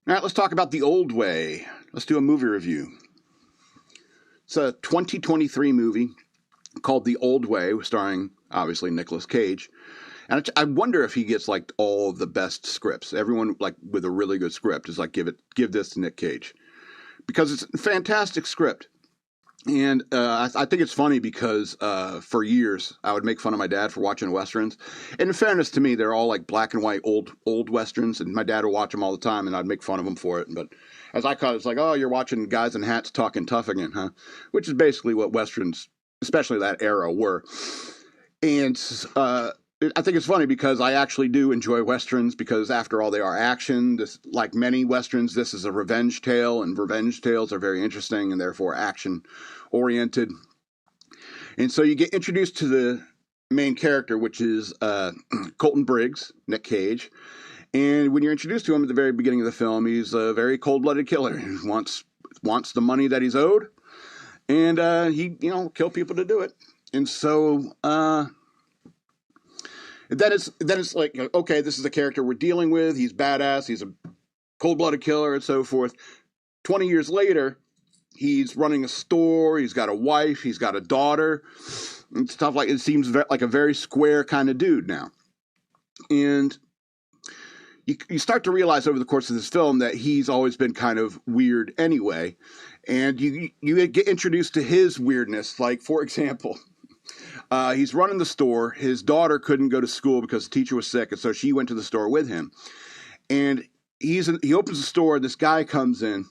All right, let's talk about The Old Way. Let's do a movie review. It's a 2023 movie called The Old Way, starring, obviously, Nicolas Cage. And I wonder if he gets, like, all the best scripts. Everyone, like, with a really good script is like, give this to Nick Cage. Because it's a fantastic script. And I think it's funny because for years I would make fun of my dad for watching Westerns. And in fairness to me, they're all like black and white old Westerns. And my dad would watch them all the time and I'd make fun of him for it. But as I call it, it's like, oh, you're watching guys in hats talking tough again, huh? Which is basically what Westerns, especially that era, were. And I think it's funny because I actually do enjoy Westerns because, after all, they are action. This, like many Westerns, this is a revenge tale, and revenge tales are very interesting and therefore action-oriented. And so you get introduced to the main character, which is Colton Briggs, Nick Cage. And when you're introduced to him at the very beginning of the film, he's a very cold-blooded killer. He wants the money that he's owed, and he, kill people to do it. And so then it's like, okay, this is the character we're dealing with. He's badass. He's a cold-blooded killer and so forth. 20 years later, he's running a store. He's got a wife. He's got a daughter and stuff like it. Seems like a very square kind of dude now. And you start to realize over the course of this film that he's always been kind of weird anyway. And you get introduced to his weirdness. Like, for example, he's running the store. His daughter couldn't go to school because the teacher was sick, and so she went to the store with him. And he opens the store, and this guy comes in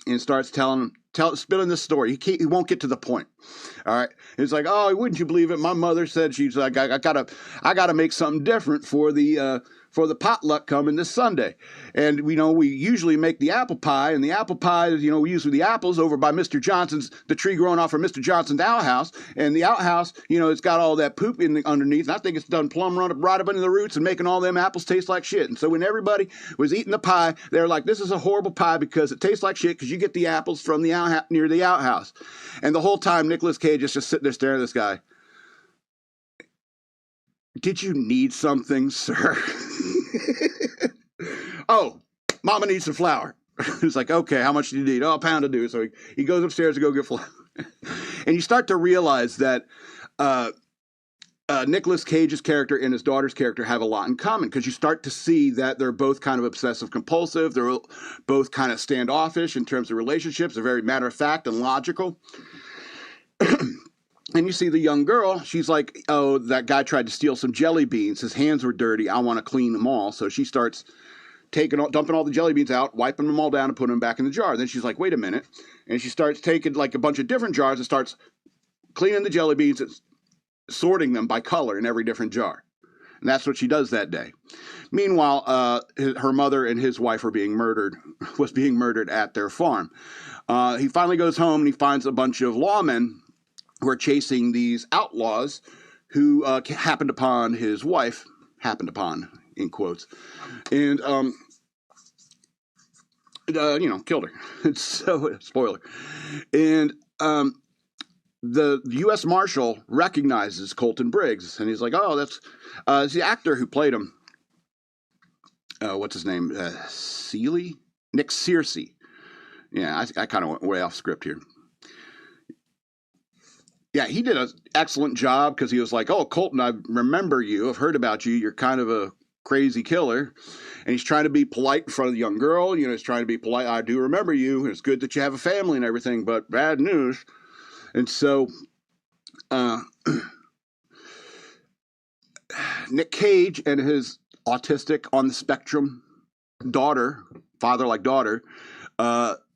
and starts spilling this story. He won't get to the point. All right. He's like, oh, wouldn't you believe it? My mother said, she's like, I gotta make something different for the potluck coming this Sunday. And we usually make the apple pie, and the apple pie is, we use the apples over by Mr. Johnson's, the tree growing off of Mr. Johnson's outhouse. And the outhouse, it's got all that poop underneath. And I think it's done plumb right up into the roots and making all them apples taste like shit. And so when everybody was eating the pie, they're like, this is a horrible pie because it tastes like shit because you get the apples from the near the outhouse. And the whole time Nicolas Cage is just sitting there staring at this guy. Did you need something, sir? Oh, Mama needs some flour. It's like, okay, how much do you need? Oh, a pound to do. So he goes upstairs to go get flour. And you start to realize that Nicolas Cage's character and his daughter's character have a lot in common, because you start to see that they're both kind of obsessive compulsive. They're both kind of standoffish in terms of relationships. They're very matter of fact and logical. And you see the young girl, she's like, oh, that guy tried to steal some jelly beans. His hands were dirty. I want to clean them all. So she starts dumping all the jelly beans out, wiping them all down and putting them back in the jar. Then she's like, wait a minute. And she starts taking like a bunch of different jars and starts cleaning the jelly beans and sorting them by color in every different jar. And that's what she does that day. Meanwhile, her mother and his wife was being murdered at their farm. He finally goes home and he finds a bunch of lawmen who are chasing these outlaws who happened upon his wife, in quotes, and, killed her. So, spoiler. And the U.S. Marshal recognizes Colton Briggs, and he's like, oh, that's the actor who played him. What's his name? Seeley? Nick Searcy. Yeah, I kind of went way off script here. Yeah, he did an excellent job because he was like, oh, Colton, I remember you. I've heard about you. You're kind of a crazy killer. And he's trying to be polite in front of the young girl. He's trying to be polite. I do remember you. It's good that you have a family and everything, but bad news. And so Nick Cage and his autistic on the spectrum daughter, father-like daughter,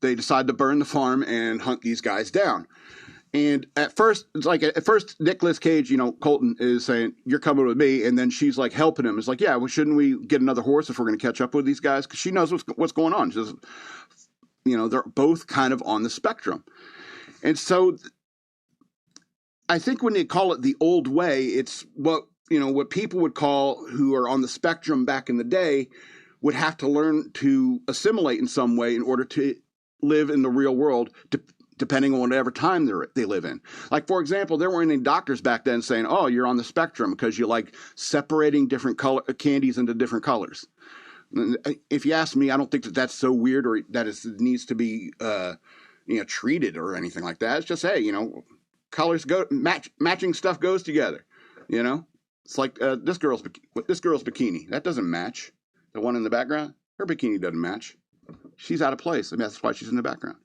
they decide to burn the farm and hunt these guys down. And at first, Nicolas Cage, Colton is saying, you're coming with me. And then she's like helping him. It's like, yeah, well, shouldn't we get another horse if we're going to catch up with these guys? Because she knows what's going on. She's, they're both kind of on the spectrum. And so I think when they call it the old way, it's what people would call, who are on the spectrum back in the day, would have to learn to assimilate in some way in order to live in the real world, depending on whatever time they live in. Like, for example, there weren't any doctors back then saying, oh, you're on the spectrum because you like separating different candies into different colors. If you ask me, I don't think that that's so weird or that it needs to be, treated or anything like that. It's just, hey, colors matching stuff goes together. It's like this girl's bikini. That doesn't match. The one in the background, her bikini doesn't match. She's out of place. I mean, that's why she's in the background.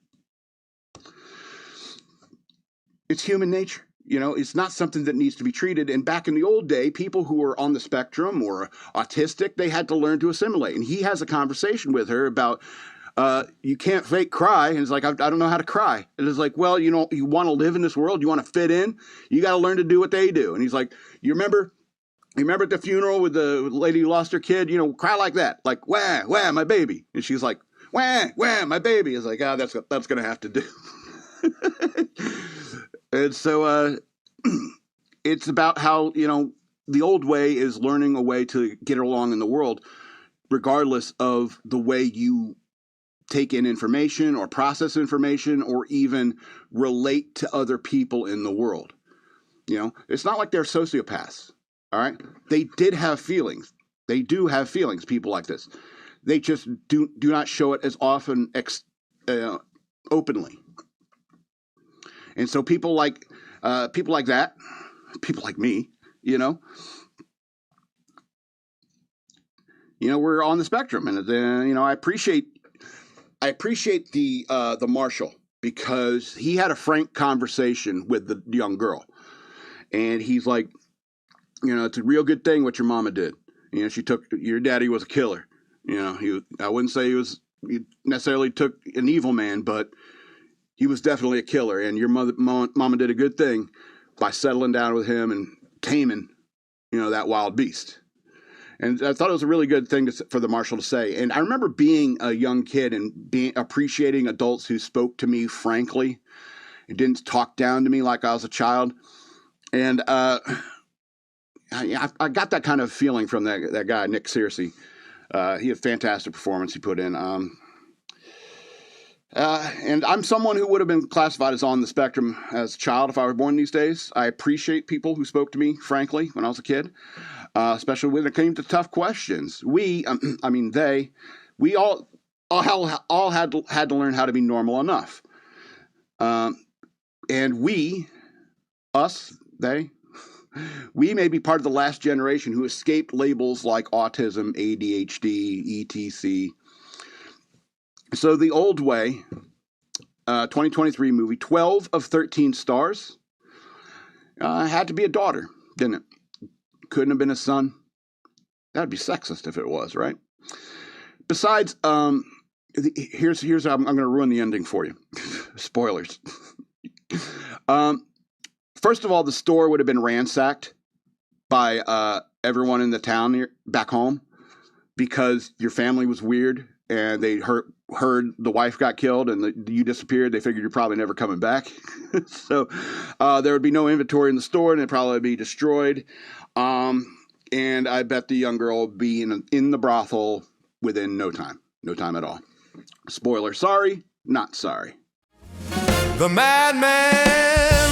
It's human nature. It's not something that needs to be treated. And back in the old day, people who were on the spectrum or autistic, they had to learn to assimilate. And he has a conversation with her about, you can't fake cry. And it's like, I don't know how to cry. And it's like, well, you want to live in this world. You want to fit in. You got to learn to do what they do. And he's like, you remember at the funeral with the lady who lost her kid, cry like that. Like, wah, wah, my baby. And she's like, wah, wah, my baby. It's like, that's going to have to do. And so it's about how, the old way is learning a way to get along in the world, regardless of the way you take in information or process information or even relate to other people in the world. It's not like they're sociopaths. All right. They did have feelings. They do have feelings, people like this. They just do not show it as often openly. And so people like that, people like me, we're on the spectrum, and then I appreciate the marshal, because he had a frank conversation with the young girl, and he's like, it's a real good thing what your mama did. Your daddy was a killer. I wouldn't say he necessarily took an evil man, but he was definitely a killer, and your mama did a good thing by settling down with him and taming, that wild beast. And I thought it was a really good thing for the marshal to say. And I remember being a young kid and appreciating adults who spoke to me frankly and didn't talk down to me like I was a child. And I got that kind of feeling from that guy, Nick Searcy. He had a fantastic performance he put in. And I'm someone who would have been classified as on the spectrum as a child if I were born these days. I appreciate people who spoke to me frankly when I was a kid, especially when it came to tough questions. We all had to learn how to be normal enough. And we may be part of the last generation who escaped labels like autism, ADHD, etc. So The Old Way, 2023 movie, 12 of 13 stars. Had to be a daughter, didn't it? Couldn't have been a son. That would be sexist if it was, right? Besides, here's how I'm going to ruin the ending for you. Spoilers. First of all, the store would have been ransacked by everyone in the town back home because your family was weird and they heard the wife got killed and you disappeared. They figured you're probably never coming back. So there would be no inventory in the store and it'd probably be destroyed. And I bet the young girl would be in the brothel within no time at all. Spoiler, sorry, not sorry. The madman